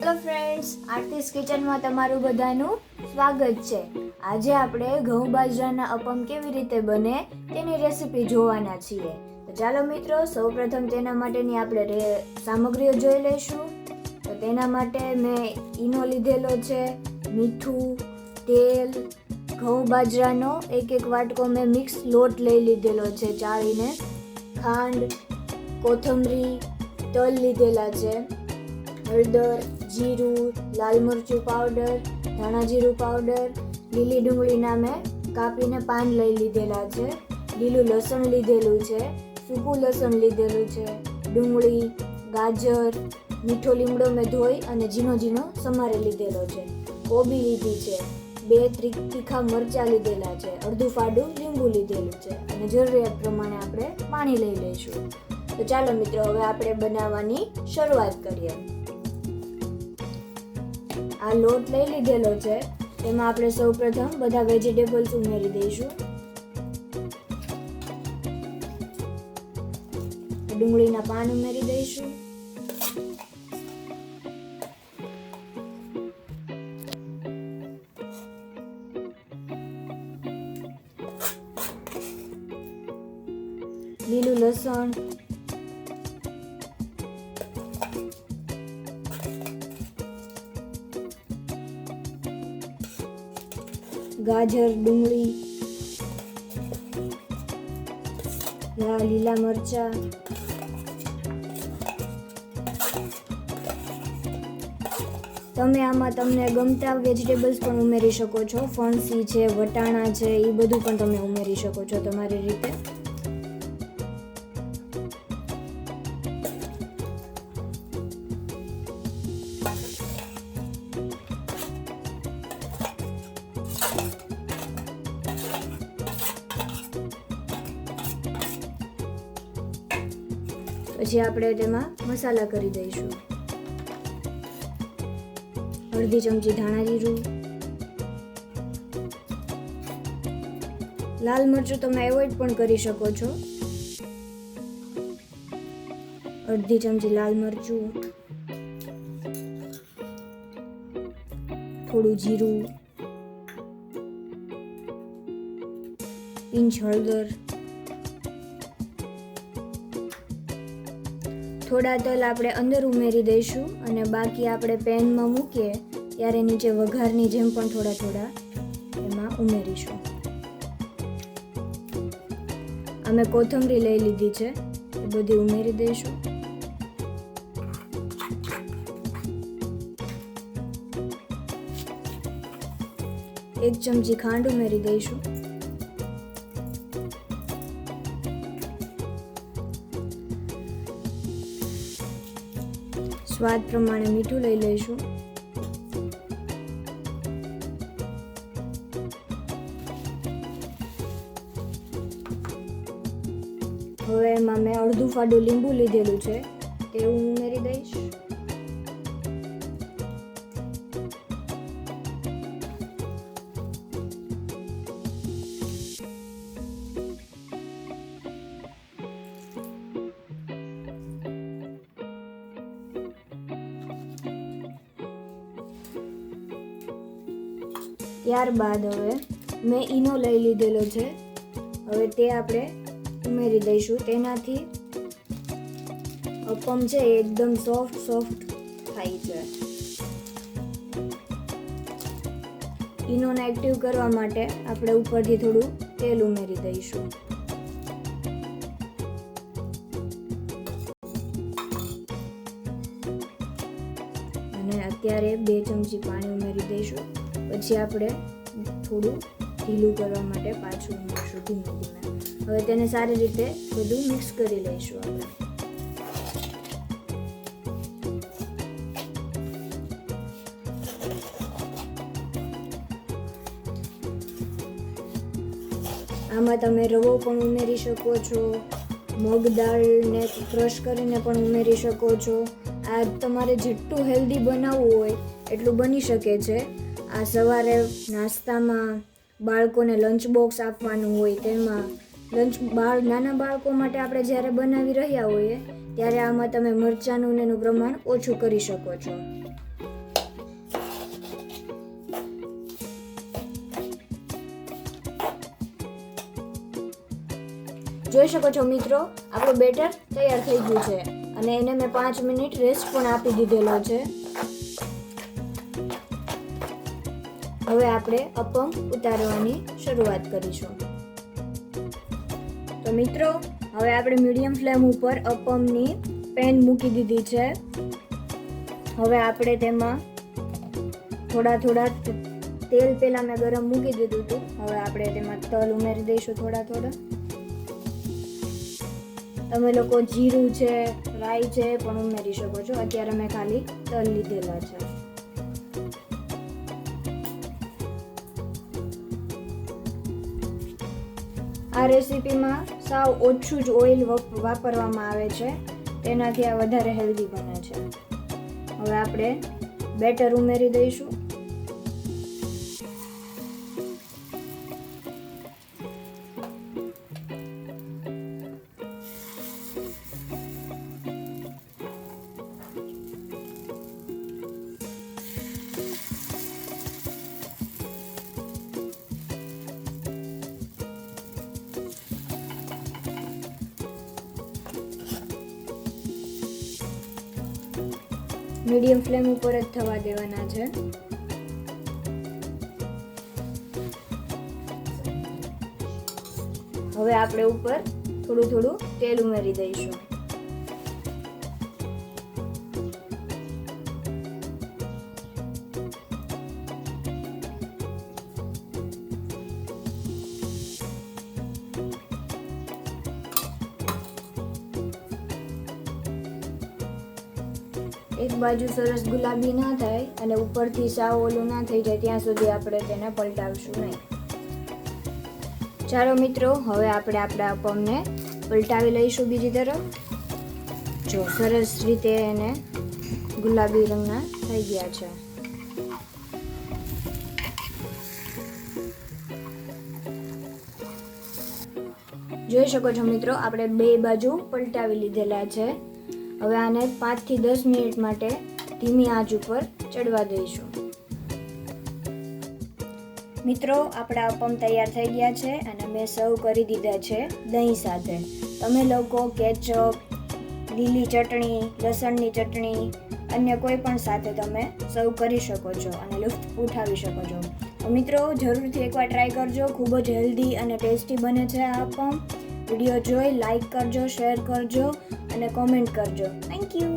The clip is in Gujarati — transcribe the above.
હેલો ફ્રેન્ડ્સ, આરતીસ કિચનમાં તમારું બધાનું સ્વાગત છે. આજે આપણે ઘઉં બાજરાના અપમ કેવી રીતે બને તેની રેસીપી જોવાના છીએ. તો ચાલો મિત્રો, સૌપ્રથમ તેના માટેની આપણે સામગ્રીઓ જોઈ લઈશું. તો તેના માટે મેં ઈનો લીધેલો છે, મીઠું, તેલ, ઘઉં બાજરાનો એક વાટકો મેં મિક્સ લોટ લઈ લીધેલો છે ચાળીને, ખાંડ, કોથમરી, તલ લીધેલા છે, હળદર, જીરું, લાલ મરચું પાવડર, ધાણા જીરું પાવડર, લીલી ડુંગળીના મેં કાપીને પાન લઈ લીધેલા છે, લીલું લસણ લીધેલું છે, સૂકું લસણ લીધેલું છે, ડુંગળી, ગાજર, મીઠો લીમડો મેં ધોઈ અને ઝીણો ઝીણો સમારી લીધેલો છે, કોબી લીધી છે, 2 તીખા મરચાં લીધેલા છે, અડધું ફાડું લીંબુ લીધેલું છે અને જરૂરિયાત પ્રમાણે આપણે પાણી લઈ લઈશું. તો ચાલો મિત્રો, હવે આપણે બનાવવાની શરૂઆત કરીએ. આ લોટ લઈ લીધેલો છે, તેમાં આપણે સૌપ્રથમ બધા વેજીટેબલ્સ ઉમેરી દઈશું. ડુંગળીના પાન ઉમેરી દઈશું, લીલું લસણ, ગાજર, ડુંગળી, લીલા મરચા, તમે આમાં તમને ગમતા વેજીટેબલ્સ પણ ઉમેરી શકો છો. ફણસી છે, વટાણા છે, એ બધું પણ તમે ઉમેરી શકો છો તમારી રીતે. પછી આપણે તેમાં મસાલા કરી દઈશું. અડધી ચમચી ધાણા જીરું, લાલ મરચું તમે એવોઇડ પણ કરી શકો છો. અડધી ચમચી લાલ મરચું, થોડું જીરું, પિંચ હળદર, થોડા તલ આપણે અંદર ઉમેરી દઈશું અને બાકી આપણે પેનમાં મૂકીએ ત્યારે નીચે વઘારની જેમ પણ થોડા થોડા એમાં ઉમેરીશું. અમે કોથમરી લઈ લીધી છે, એ બધી ઉમેરી દઈશું. એક ચમચી ખાંડ ઉમેરી દઈશું. સ્વાદ પ્રમાણે મીઠું લઈ લઈશું. હવે એમાં મેં અડધું ફાડું લીંબુ લીધેલું છે, તે હું ઉમેરી દઈશ. ત્યારબાદ હવે મેં ઈનો લઈ લીધેલો છે, હવે તે આપણે ઉમેરી દઈશું. તેનાથી અપમ છે એકદમ સોફ્ટ થાય છે. ઈનોને એક્ટિવ કરવા માટે આપણે ઉપરથી થોડું તેલ ઉમેરી દઈશું. અને અત્યારે 2 ચમચી પાણી ઉમેરી દઈશું. પછી આપણે થોડું ઢીલું કરવા માટે પાછું ઉમેરીશું ધીમે ધીમે. હવે તેને સારી રીતે બધું મિક્સ કરી લઈશું આપણે. આમાં તમે રવો પણ ઉમેરી શકો છો, મગ દાળને ક્રશ કરીને પણ ઉમેરી શકો છો. આ તમારે જેટલું હેલ્ધી બનાવવું હોય એટલું બની શકે છે. આ સવારે નાસ્તામાં બાળકોને લંચ બોક્સ આપવાનું હોય તેમાં નાના બાળકો માટે આપણે જ્યારે બનાવી રહ્યા હોઈએ ત્યારે આમાં તમે મરચાંનું એનું પ્રમાણ ઓછું કરી શકો છો. જોઈ શકો છો મિત્રો, આપણું બેટર તૈયાર થઈ ગયું છે અને એને મેં 5 મિનિટ રેસ્ટ પણ આપી દીધેલો છે. હવે આપણે અપમ ઉતારવાની શરૂઆત કરીશું. તો મિત્રો, હવે આપણે મીડિયમ ફ્લેમ ઉપર અપમની પેન મૂકી દીધી છે. હવે આપણે તેમાં થોડા તેલ પહેલાં મેં ગરમ મૂકી દીધું હતું. હવે આપણે તેમાં તલ ઉમેરી દઈશું થોડા. તમે લોકો જીરું છે, રાઈ છે પણ ઉમેરી શકો છો. અત્યારે મેં ખાલી તલ લીધેલા છે. આ રેસીપીમાં સાવ ઓછું જ ઓઇલ વાપરવામાં આવે છે, તેનાથી આ વધારે હેલ્ધી બને છે. હવે આપણે બેટર ઉમેરી દઈશું. મીડિયમ ફ્લેમ ઉપર જ થવા દેવાના છે. હવે આપણે ઉપર થોડું તેલ ઉમેરી દઈશું. એક બાજુ સરસ ગુલાબી ના થાય અને ઉપરથી સાવ ઓલું ના થઈ જાય ત્યાં સુધી આપણે તેને પલટાવશું નહીં. ચાલો મિત્રો, હવે આપણે આપણા અપમને પલટાવી લઈશું બીજી તરફ. જો સરસ રીતે એને ગુલાબી રંગના થઈ ગયા છે. જોઈ શકો છો મિત્રો, આપણે બે બાજુ પલટાવી લીધેલા છે. હવે આને 5 થી 10 મિનિટ માટે ધીમી આંચ ઉપર ચડવા દઈશું. મિત્રો, આપણા અપમ તૈયાર થઈ ગયા છે અને મેં સર્વ કરી દીધા છે દહીં સાથે. તમે લોકો કેચઅપ, લીલી ચટણી, લસણની ચટણી, અન્ય કોઈ પણ સાથે તમે સર્વ કરી શકો છો અને લુફ્ત ઉઠાવી શકો છો. તો મિત્રો, જરૂરથી એકવાર ટ્રાય કરજો. ખૂબ જ હેલ્ધી અને ટેસ્ટી બને છે આ અપમ. વિડીયો જોઈ લાઈક કરજો, શેર કરજો અને કોમેન્ટ કરજો. Thank you.